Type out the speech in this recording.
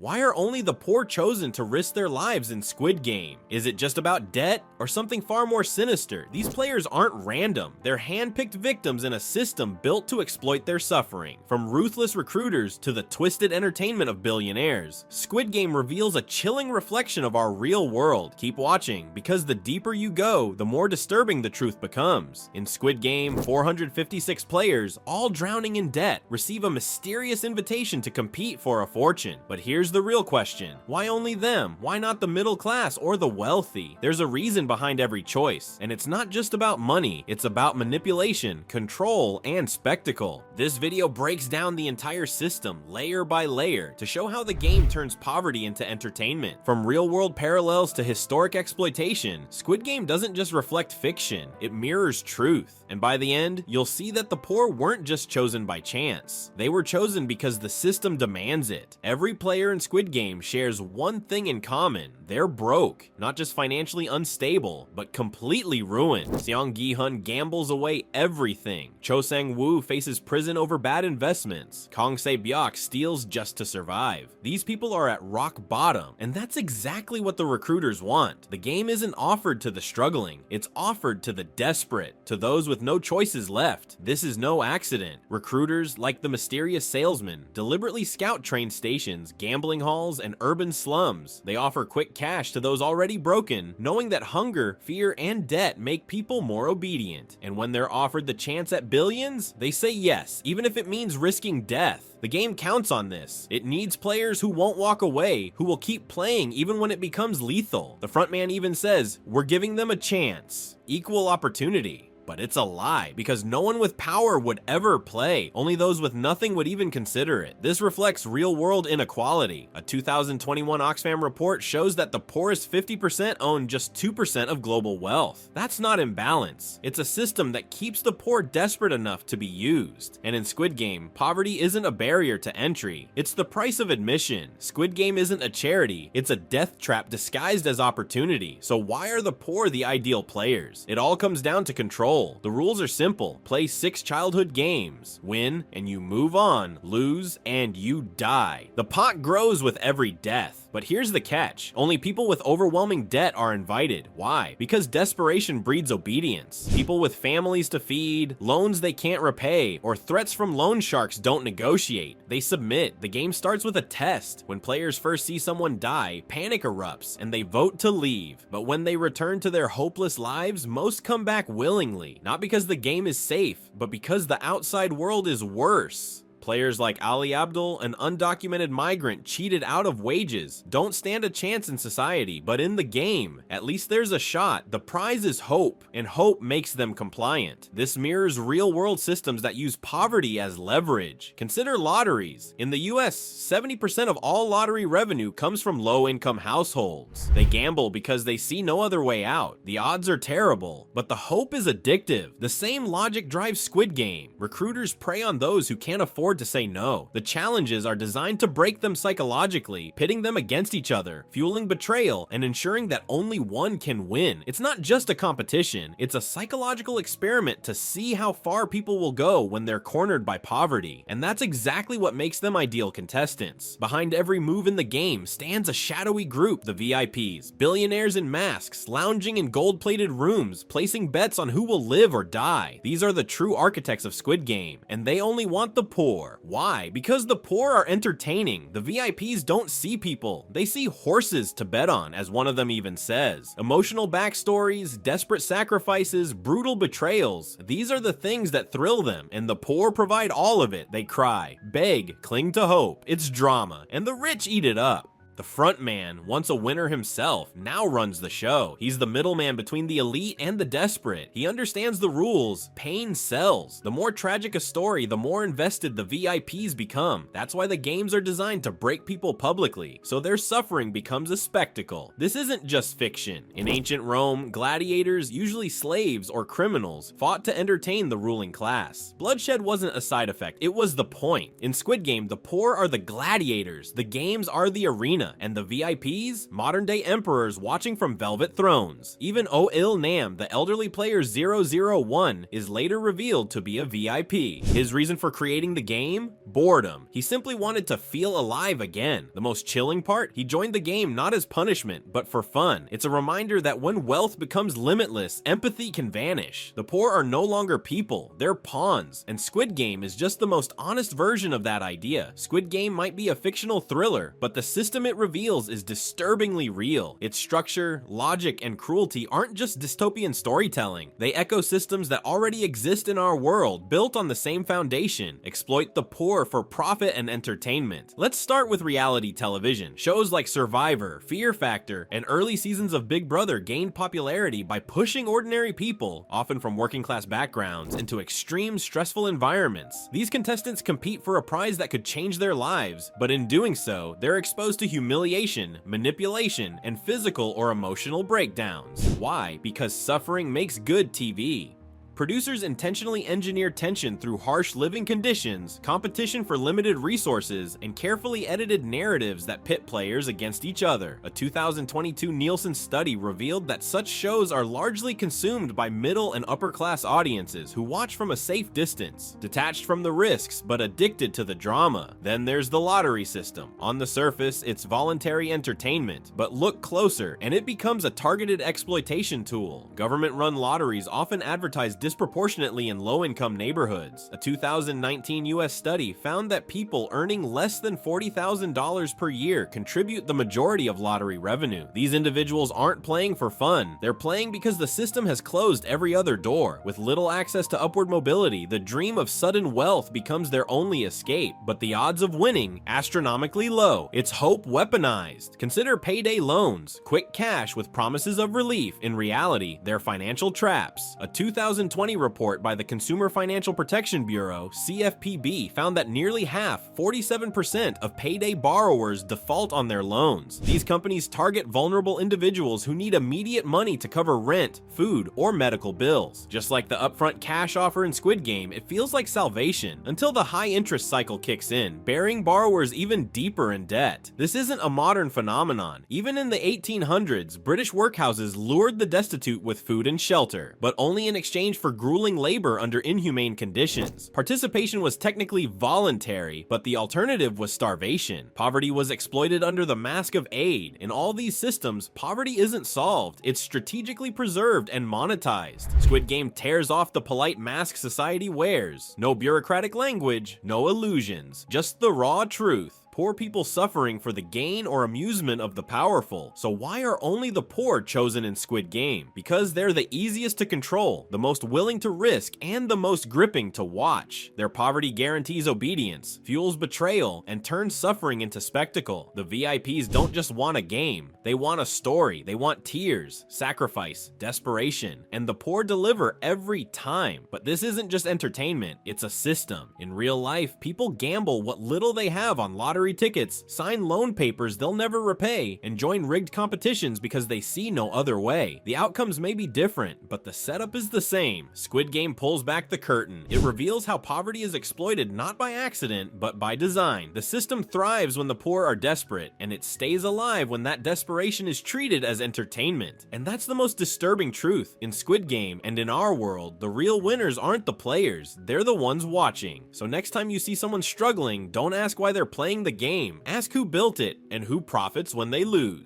Why are only the poor chosen to risk their lives in Squid Game? Is it just about debt or something far more sinister? These players aren't random. They're hand-picked victims in a system built to exploit their suffering. From ruthless recruiters to the twisted entertainment of billionaires, Squid Game reveals a chilling reflection of our real world. Keep watching, because the deeper you go, the more disturbing the truth becomes. In Squid Game, 456 players, all drowning in debt, receive a mysterious invitation to compete for a fortune. But here's the real question. Why only them? Why not the middle class or the wealthy? There's a reason behind every choice, and it's not just about money, it's about manipulation, control, and spectacle. This video breaks down the entire system, layer by layer, to show how the game turns poverty into entertainment. From real-world parallels to historic exploitation, Squid Game doesn't just reflect fiction, it mirrors truth. And by the end, you'll see that the poor weren't just chosen by chance. They were chosen because the system demands it. Every player in Squid Game shares one thing in common. They're broke, not just financially unstable, but completely ruined. Gi-hun gambles away everything. Cho Sang-woo faces prison over bad investments. Sae-byeok steals just to survive. These people are at rock bottom, and that's exactly what the recruiters want. The game isn't offered to the struggling, it's offered to the desperate, to those with no choices left. This is no accident. Recruiters, like the mysterious salesman, deliberately scout train stations, gambling halls, and urban slums. They offer quick cash to those already broken, knowing that hunger, fear, and debt make people more obedient. And when they're offered the chance at billions, they say yes, even if it means risking death. The game counts on this. It needs players who won't walk away, who will keep playing even when it becomes lethal. The frontman even says, "We're giving them a chance. Equal opportunity." But it's a lie, because no one with power would ever play. Only those with nothing would even consider it. This reflects real-world inequality. A 2021 Oxfam report shows that the poorest 50% own just 2% of global wealth. That's not imbalance. It's a system that keeps the poor desperate enough to be used. And in Squid Game, poverty isn't a barrier to entry. It's the price of admission. Squid Game isn't a charity. It's a death trap disguised as opportunity. So why are the poor the ideal players? It all comes down to control. The rules are simple. Play 6 childhood games. Win, and you move on. Lose, and you die. The pot grows with every death. But here's the catch. Only people with overwhelming debt are invited. Why? Because desperation breeds obedience. People with families to feed, loans they can't repay, or threats from loan sharks don't negotiate. They submit. The game starts with a test. When players first see someone die, panic erupts, and they vote to leave. But when they return to their hopeless lives, most come back willingly. Not because the game is safe, but because the outside world is worse. Players like Ali Abdul, an undocumented migrant cheated out of wages, don't stand a chance in society, but in the game, at least there's a shot. The prize is hope, and hope makes them compliant. This mirrors real-world systems that use poverty as leverage. Consider lotteries. In the US, 70% of all lottery revenue comes from low-income households. They gamble because they see no other way out. The odds are terrible, but the hope is addictive. The same logic drives Squid Game. Recruiters prey on those who can't afford to say no. The challenges are designed to break them psychologically, pitting them against each other, fueling betrayal, and ensuring that only one can win. It's not just a competition, it's a psychological experiment to see how far people will go when they're cornered by poverty. And that's exactly what makes them ideal contestants. Behind every move in the game stands a shadowy group, the VIPs, billionaires in masks, lounging in gold-plated rooms, placing bets on who will live or die. These are the true architects of Squid Game, and they only want the poor. Why? Because the poor are entertaining. The VIPs don't see people. They see horses to bet on, as one of them even says. Emotional backstories, desperate sacrifices, brutal betrayals. These are the things that thrill them, and the poor provide all of it. They cry, beg, cling to hope. It's drama, and the rich eat it up. The front man, once a winner himself, now runs the show. He's the middleman between the elite and the desperate. He understands the rules. Pain sells. The more tragic a story, the more invested the VIPs become. That's why the games are designed to break people publicly, so their suffering becomes a spectacle. This isn't just fiction. In ancient Rome, gladiators, usually slaves or criminals, fought to entertain the ruling class. Bloodshed wasn't a side effect, it was the point. In Squid Game, the poor are the gladiators. The games are the arena. arena, and the VIPs, modern-day emperors watching from velvet thrones. Even Oh-il-nam, the elderly player 001, is later revealed to be a VIP. His reason for creating the game? Boredom. He simply wanted to feel alive again. The most chilling part? He joined the game not as punishment, but for fun. It's a reminder that when wealth becomes limitless, empathy can vanish. The poor are no longer people, they're pawns, and Squid Game is just the most honest version of that idea. Squid Game might be a fictional thriller, but the system it reveals is disturbingly real. Its structure, logic, and cruelty aren't just dystopian storytelling. They echo systems that already exist in our world, built on the same foundation, exploit the poor for profit and entertainment. Let's start with reality television. Shows like Survivor, Fear Factor, and early seasons of Big Brother gained popularity by pushing ordinary people, often from working class backgrounds, into extreme, stressful environments. These contestants compete for a prize that could change their lives, but in doing so, they're exposed to humiliation, manipulation, and physical or emotional breakdowns. Why? Because suffering makes good TV. Producers intentionally engineer tension through harsh living conditions, competition for limited resources, and carefully edited narratives that pit players against each other. A 2022 Nielsen study revealed that such shows are largely consumed by middle and upper class audiences who watch from a safe distance, detached from the risks but addicted to the drama. Then there's the lottery system. On the surface, it's voluntary entertainment, but look closer and it becomes a targeted exploitation tool. Government-run lotteries often advertise disproportionately in low-income neighborhoods. A 2019 US study found that people earning less than $40,000 per year contribute the majority of lottery revenue. These individuals aren't playing for fun. They're playing because the system has closed every other door. With little access to upward mobility, the dream of sudden wealth becomes their only escape, but the odds of winning astronomically low. It's hope weaponized. Consider payday loans, quick cash with promises of relief. In reality, they're financial traps. A 2020 report by the Consumer Financial Protection Bureau, CFPB, found that nearly half, 47%, of payday borrowers default on their loans. These companies target vulnerable individuals who need immediate money to cover rent, food, or medical bills. Just like the upfront cash offer in Squid Game, it feels like salvation, until the high interest cycle kicks in, burying borrowers even deeper in debt. This isn't a modern phenomenon. Even in the 1800s, British workhouses lured the destitute with food and shelter, but only in exchange for grueling labor under inhumane conditions. Participation was technically voluntary, but the alternative was starvation. Poverty was exploited under the mask of aid. In all these systems, poverty isn't solved, it's strategically preserved and monetized. Squid Game tears off the polite mask society wears. No bureaucratic language, no illusions, just the raw truth. Poor people suffering for the gain or amusement of the powerful. So why are only the poor chosen in Squid Game? Because they're the easiest to control, the most willing to risk, and the most gripping to watch. Their poverty guarantees obedience, fuels betrayal, and turns suffering into spectacle. The VIPs don't just want a game, they want a story. They want tears, sacrifice, desperation, and the poor deliver every time. But this isn't just entertainment, it's a system. In real life, people gamble what little they have on lottery tickets, sign loan papers they'll never repay, and join rigged competitions because they see no other way. The outcomes may be different, but the setup is the same. Squid Game pulls back the curtain. It reveals how poverty is exploited not by accident, but by design. The system thrives when the poor are desperate, and it stays alive when that desperation is treated as entertainment. And that's the most disturbing truth. In Squid Game and in our world, the real winners aren't the players, they're the ones watching. So next time you see someone struggling, don't ask why they're playing the game. Ask who built it and who profits when they lose.